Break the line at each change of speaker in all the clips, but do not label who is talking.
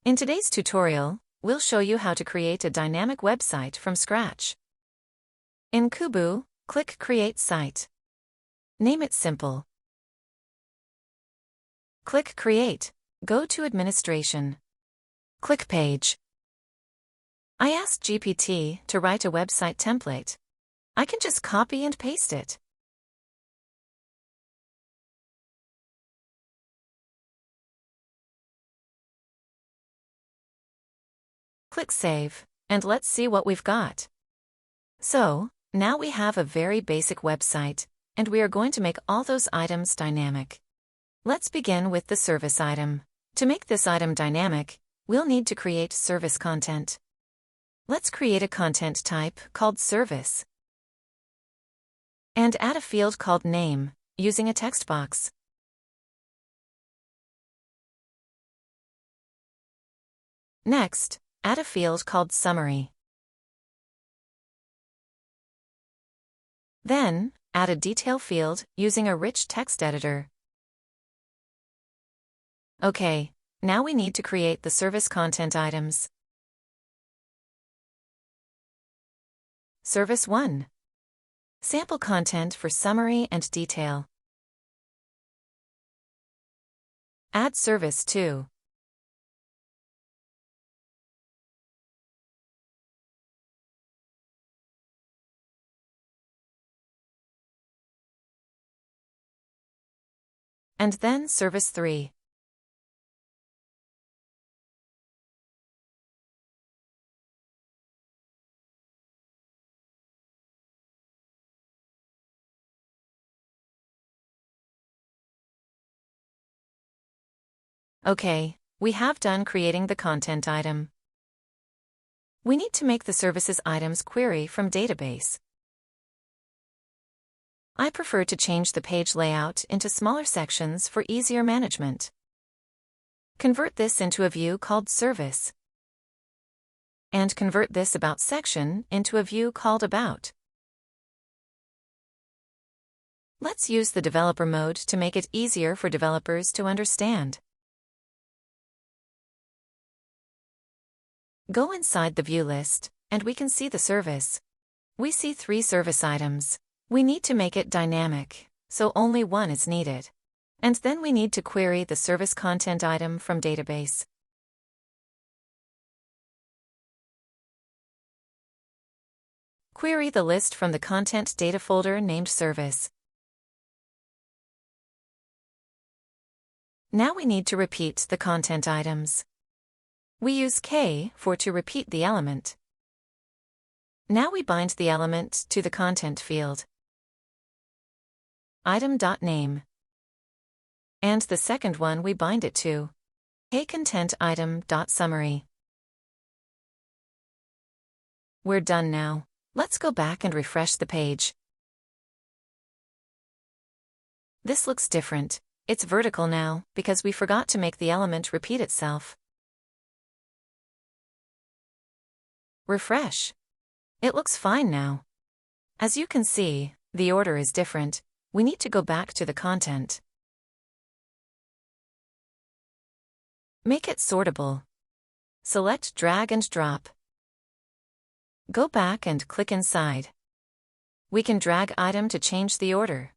In today's tutorial, we'll show you how to create a dynamic website from scratch. In Kooboo, click Create Site. Name it simple. Click Create. Go to Administration. Click Page. I asked GPT to write a website template. I can just copy and paste it. Click Save, and let's see what we've got. So, now we have a very basic website, and we are going to make all those items dynamic. Let's begin with the service item. To make this item dynamic, we'll need to create service content. Let's create a content type called Service, and add a field called Name, using a text box. Next, add a field called Summary. Then, add a detail field using a rich text editor. Okay, now we need to create the service content items. Service 1. Sample content for summary and detail. Add Service 2. And then Service 3. Okay, we have done creating the content item. We need to make the services items query from database. I prefer to change the page layout into smaller sections for easier management. Convert this into a view called Service. And convert this About section into a view called About. Let's use the developer mode to make it easier for developers to understand. Go inside the view list, and we can see the service. We see 3 service items. We need to make it dynamic, so only one is needed. And then we need to query the service content item from database. Query the list from the content data folder named Service. Now we need to repeat the content items. We use K for to repeat the element. Now we bind the element to the content field. Item.name. And the second one we bind it to kContentItem.summary. We're done now. Let's go back and refresh the page. This looks different. It's vertical now, because we forgot to make the element repeat itself. Refresh. It looks fine now. As you can see, the order is different. We need to go back to the content. Make it sortable. Select Drag and Drop. Go back and click inside. We can drag item to change the order.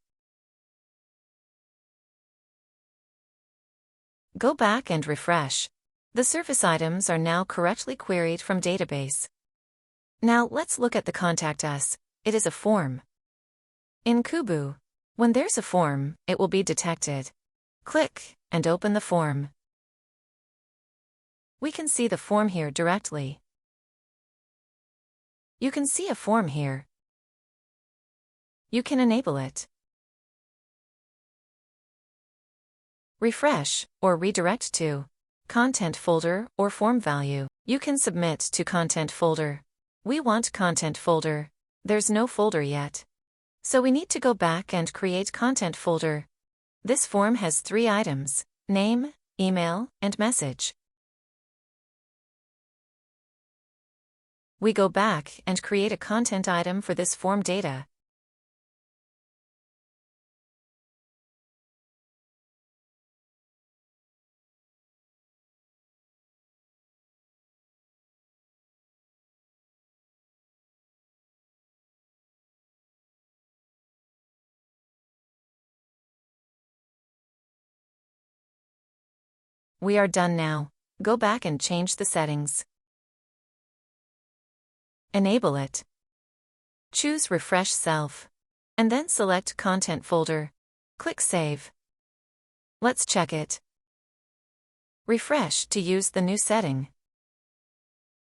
Go back and refresh. The service items are now correctly queried from database. Now let's look at the Contact Us. It is a form. In Kooboo, when there's a form, it will be detected. Click and open the form. We can see the form here directly. You can see a form here. You can enable it. Refresh or redirect to Content folder or form value. You can submit to Content folder. We want Content folder. There's no folder yet. So we need to go back and create Content folder. This form has 3 items: name, email, and message. We go back and create a content item for this form data. We are done now. Go back and change the settings. Enable it. Choose Refresh Self. And then select Content folder. Click Save. Let's check it. Refresh to use the new setting.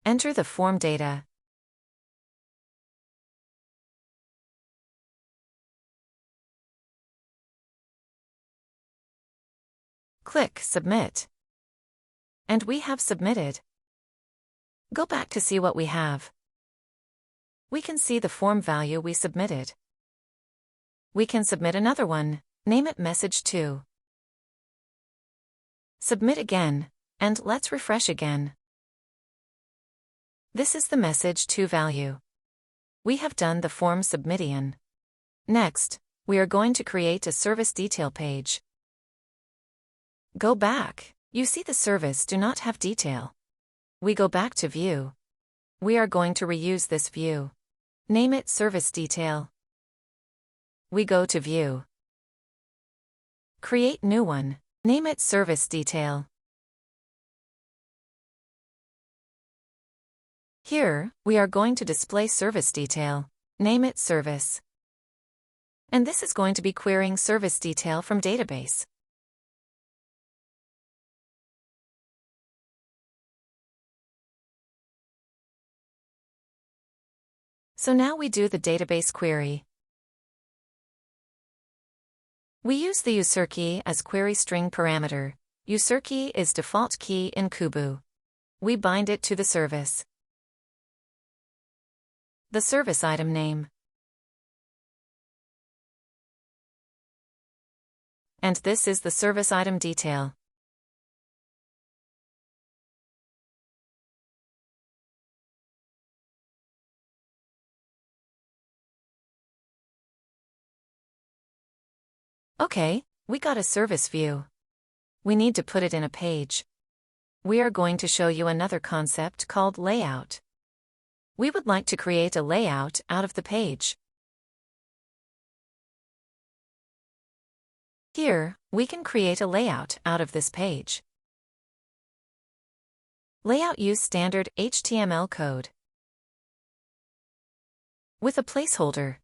Enter the form data. Click Submit. And we have submitted. Go back to see what we have. We can see the form value we submitted. We can submit another one, name it Message 2. Submit again, and let's refresh again. This is the Message 2 value. We have done the form submission. Next, we are going to create a service detail page. Go back. You see the service do not have detail. We go back to View. We are going to reuse this view. Name it Service Detail. We go to View. Create new one. Name it Service Detail. Here, we are going to display Service Detail. Name it Service. And this is going to be querying Service Detail from database. So now we do the database query. We use the userkey as query string parameter. Userkey is default key in kooboo. We bind it to the service. The service item name. And this is the service item detail. Okay, we got a service view. We need to put it in a page. We are going to show you another concept called layout. We would like to create a layout out of the page. Here, we can create a layout out of this page. Layout use standard HTML code with a placeholder.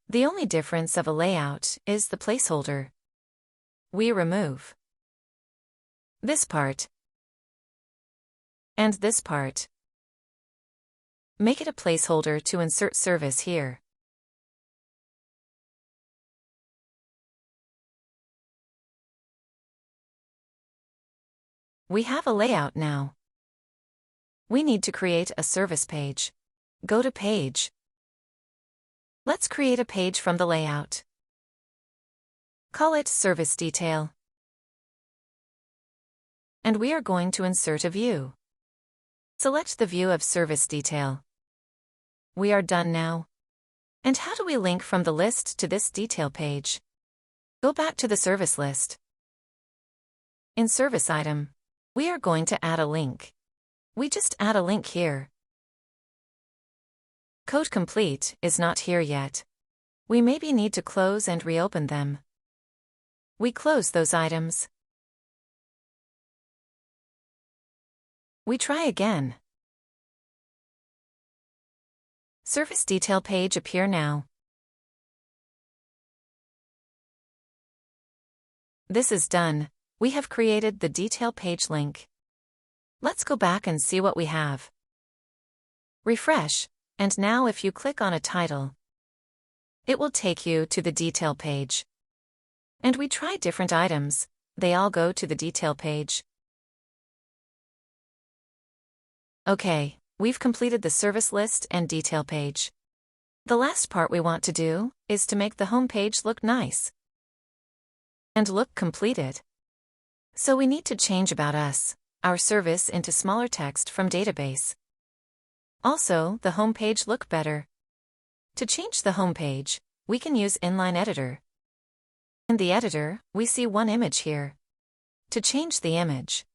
The only difference of a layout is the placeholder. We remove this part and this part. Make it a placeholder to insert service here. We have a layout now. We need to create a service page. Go to Page. Let's create a page from the layout. Call it Service Detail. And we are going to insert a view. Select the view of Service Detail. We are done now. And how do we link from the list to this detail page? Go back to the service list. In Service Item, we are going to add a link. We just add a link here. Code complete is not here yet. We maybe need to close and reopen them. We close those items. We try again. Service detail page appear now. This is done. We have created the detail page link. Let's go back and see what we have. Refresh. And now if you click on a title, it will take you to the detail page. And we try different items, they all go to the detail page. Okay, we've completed the service list and detail page. The last part we want to do is to make the home page look nice and look completed. So we need to change About Us, our service, into smaller text from database. Also, the home page look better. To change the home page, we can use Inline Editor. In the editor, we see one image here. To change the image,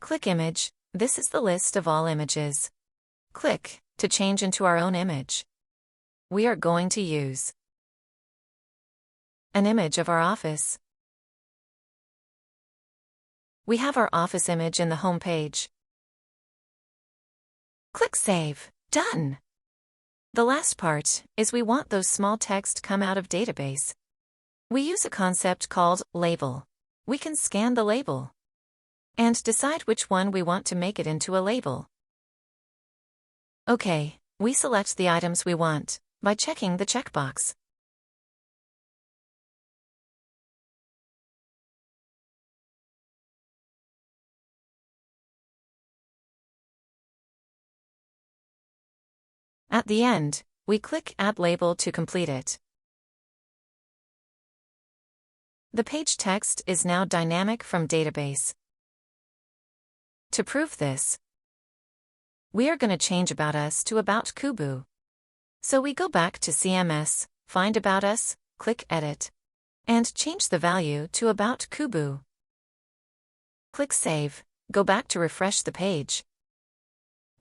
click Image. This is the list of all images. Click to change into our own image. We are going to use an image of our office. We have our office image in the home page. Click Save. Done! The last part is we want those small text come out of database. We use a concept called label. We can scan the label and decide which one we want to make it into a label. Okay, we select the items we want by checking the checkbox. At the end, we click Add Label to complete it. The page text is now dynamic from database. To prove this, we are going to change About Us to About Kooboo. So we go back to CMS, find About Us, click Edit, and change the value to About Kooboo. Click Save, go back to refresh the page.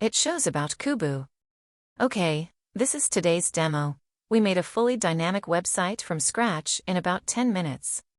It shows About Kooboo. Okay, this is today's demo. We made a fully dynamic website from scratch in about 10 minutes.